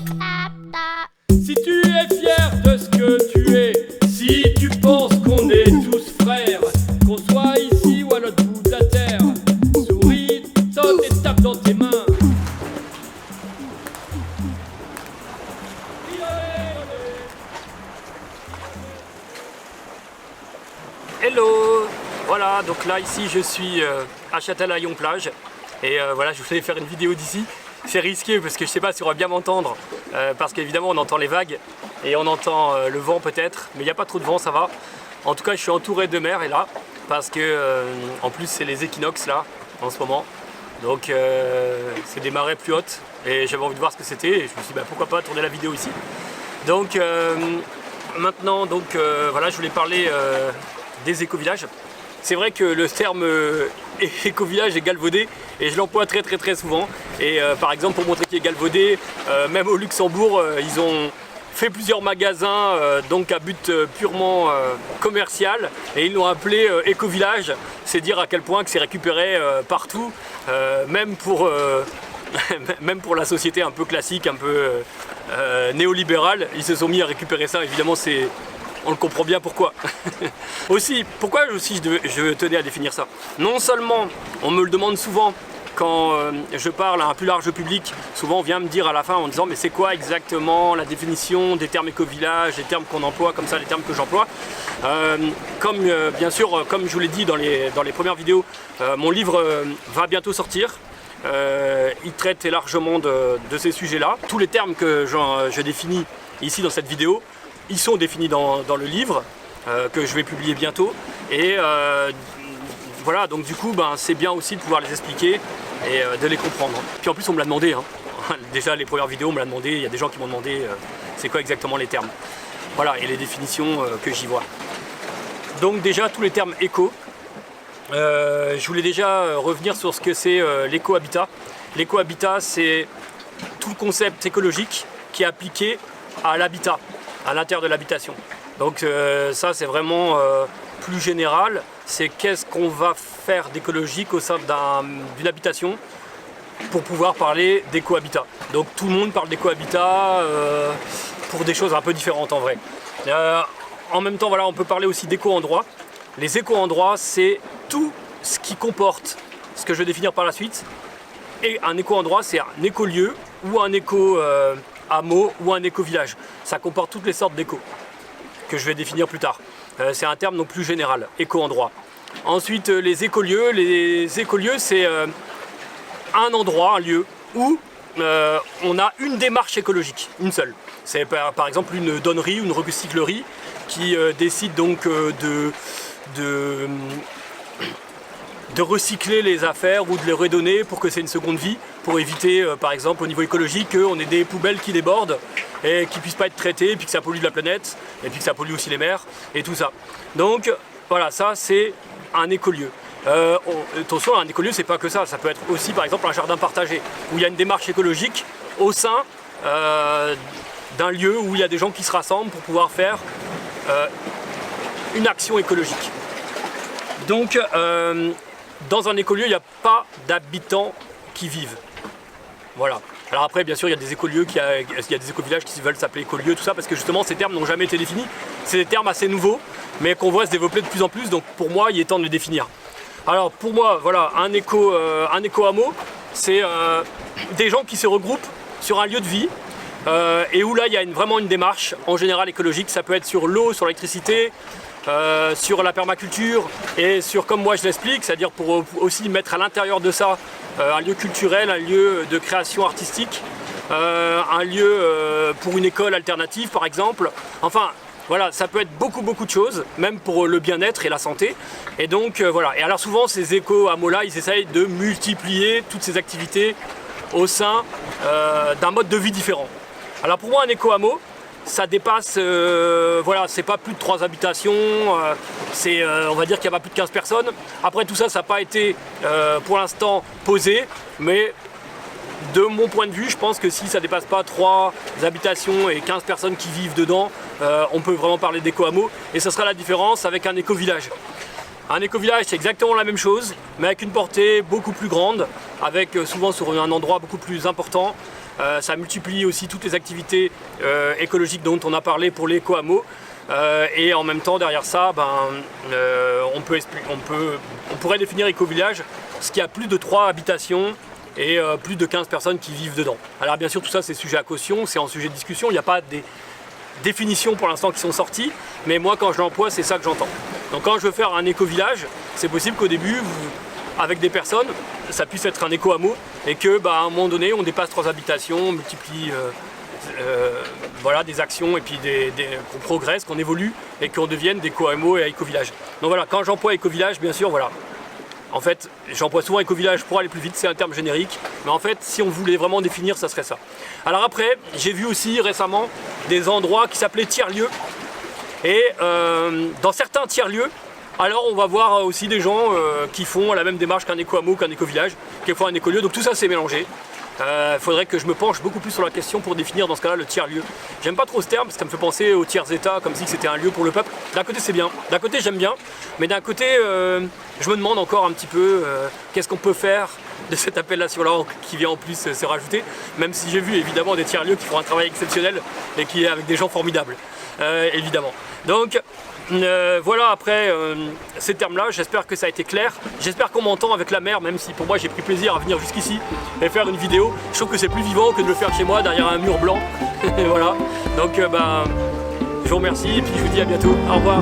Si tu es fier de ce que tu es, si tu penses qu'on est tous frères, qu'on soit ici ou à l'autre bout de la terre, souris, saute et tape dans tes mains. Hello! Voilà, donc là ici je suis à Châtelaillon-Plage et voilà, je voulais faire une vidéo d'ici. C'est risqué parce que je sais pas si on va bien m'entendre parce qu'évidemment on entend les vagues et on entend le vent peut-être, mais il n'y a pas trop de vent, ça va. En tout cas je suis entouré de mer et là parce que en plus c'est les équinoxes là en ce moment, donc c'est des marées plus hautes et j'avais envie de voir ce que c'était et je me suis dit bah, pourquoi pas tourner la vidéo ici. Donc maintenant donc voilà, je voulais parler des éco-villages. C'est vrai que le terme éco-village est galvaudé et je l'emploie très souvent. Et par exemple pour montrer qu'il est galvaudé, même au Luxembourg, ils ont fait plusieurs magasins donc à but purement commercial et ils l'ont appelé éco-village. C'est dire à quel point que c'est récupéré partout, même pour la société un peu classique, un peu néolibérale. Ils se sont mis à récupérer ça, évidemment on le comprend bien pourquoi. Aussi, pourquoi je tenais à définir ça? Non seulement, on me le demande souvent quand je parle à un plus large public, souvent on vient me dire à la fin en disant mais c'est quoi exactement la définition des termes éco-village, les termes qu'on emploie, comme ça les termes que j'emploie. Bien sûr, comme je vous l'ai dit dans les premières vidéos, mon livre va bientôt sortir. Il traite largement de ces sujets-là. Tous les termes que je définis ici dans cette vidéo, ils sont définis dans le livre que je vais publier bientôt et voilà, donc du coup c'est bien aussi de pouvoir les expliquer et de les comprendre. Puis en plus on me l'a demandé, hein. Déjà les premières vidéos on me l'a demandé, il y a des gens qui m'ont demandé c'est quoi exactement les termes. Voilà, et les définitions que j'y vois. Donc déjà tous les termes éco, je voulais déjà revenir sur ce que c'est l'éco-habitat. L'éco-habitat c'est tout le concept écologique qui est appliqué à l'habitat, à l'intérieur de l'habitation. Donc ça c'est vraiment plus général, c'est qu'est-ce qu'on va faire d'écologique au sein d'une habitation pour pouvoir parler d'éco-habitat. Donc tout le monde parle d'éco-habitat pour des choses un peu différentes en vrai. En même temps voilà, on peut parler aussi d'éco-endroits. Les éco-endroits c'est tout ce qui comporte ce que je vais définir par la suite. Et un éco-endroit c'est un écolieu ou un éco-hameau ou un éco-village. Ça comporte toutes les sortes d'éco que je vais définir plus tard. C'est un terme donc plus général, éco-endroit. Ensuite les écolieux. Les écolieux c'est un endroit, un lieu où on a une démarche écologique, une seule. C'est par exemple une donnerie ou une recyclerie qui décide donc de recycler les affaires ou de les redonner pour que c'est une seconde vie, pour éviter par exemple au niveau écologique qu'on ait des poubelles qui débordent et qui ne puissent pas être traitées, et puis que ça pollue la planète, et puis que ça pollue aussi les mers, et tout ça. Donc voilà, ça c'est un écolieu. Attention, un écolieu c'est pas que ça peut être aussi par exemple un jardin partagé, où il y a une démarche écologique au sein d'un lieu où il y a des gens qui se rassemblent pour pouvoir faire une action écologique. Donc dans un écolieu, il n'y a pas d'habitants qui vivent. Voilà. Alors après, bien sûr, il y a des écolieux, il y a des éco-villages qui veulent s'appeler écolieux, tout ça, parce que justement, ces termes n'ont jamais été définis. C'est des termes assez nouveaux, mais qu'on voit se développer de plus en plus, donc pour moi, il est temps de les définir. Alors pour moi, voilà, un éco-hameau, c'est des gens qui se regroupent sur un lieu de vie, et où là, il y a vraiment une démarche, en général écologique. Ça peut être sur l'eau, sur l'électricité, sur la permaculture et sur, comme moi je l'explique, c'est-à-dire pour aussi mettre à l'intérieur de ça un lieu culturel, un lieu de création artistique, un lieu pour une école alternative par exemple. Enfin voilà, ça peut être beaucoup de choses, même pour le bien-être et la santé. Et donc voilà, et alors souvent ces éco-hameaux-là, ils essayent de multiplier toutes ces activités au sein d'un mode de vie différent. Alors pour moi un éco-hameau, ça dépasse, voilà, c'est pas plus de 3 habitations, on va dire qu'il n'y a pas plus de 15 personnes. Après tout ça, ça n'a pas été pour l'instant posé, mais de mon point de vue, je pense que si ça dépasse pas 3 habitations et 15 personnes qui vivent dedans, on peut vraiment parler d'éco-hameau, et ce sera la différence avec un éco-village. Un éco-village, c'est exactement la même chose, mais avec une portée beaucoup plus grande, avec souvent sur un endroit beaucoup plus important, Ça multiplie aussi toutes les activités écologiques dont on a parlé pour l'éco-hameau. Et en même temps, derrière ça, on pourrait définir éco-village ce qui a plus de 3 habitations et plus de 15 personnes qui vivent dedans. Alors bien sûr, tout ça c'est sujet à caution, c'est en sujet de discussion, il n'y a pas des définitions pour l'instant qui sont sorties, mais moi quand je l'emploie, c'est ça que j'entends. Donc quand je veux faire un éco-village, c'est possible qu'au début, avec des personnes, ça puisse être un éco-hameau et que à un moment donné, on dépasse 3 habitations, on multiplie voilà, des actions et puis qu'on progresse, qu'on évolue et qu'on devienne des éco-hameaux et éco-villages. Donc voilà, quand j'emploie éco-village, bien sûr, voilà. En fait, j'emploie souvent éco-village pour aller plus vite, c'est un terme générique, mais en fait, si on voulait vraiment définir, ça serait ça. Alors après, j'ai vu aussi récemment des endroits qui s'appelaient tiers-lieux, et dans certains tiers-lieux, alors on va voir aussi des gens qui font la même démarche qu'un éco-hameau, qu'un éco-village, qui font un écolieu, donc tout ça c'est mélangé. Faudrait que je me penche beaucoup plus sur la question pour définir dans ce cas-là le tiers-lieu. J'aime pas trop ce terme parce que ça me fait penser au tiers-état, comme si c'était un lieu pour le peuple. D'un côté c'est bien, d'un côté j'aime bien, mais d'un côté je me demande encore un petit peu qu'est-ce qu'on peut faire de cette appellation-là qui vient en plus se rajouter, même si j'ai vu évidemment des tiers-lieux qui font un travail exceptionnel et qui est avec des gens formidables, évidemment. Donc voilà, après ces termes-là, j'espère que ça a été clair. J'espère qu'on m'entend avec la mer, même si pour moi j'ai pris plaisir à venir jusqu'ici et faire une vidéo. Je trouve que c'est plus vivant que de le faire chez moi derrière un mur blanc. Et voilà, donc je vous remercie et puis je vous dis à bientôt. Au revoir.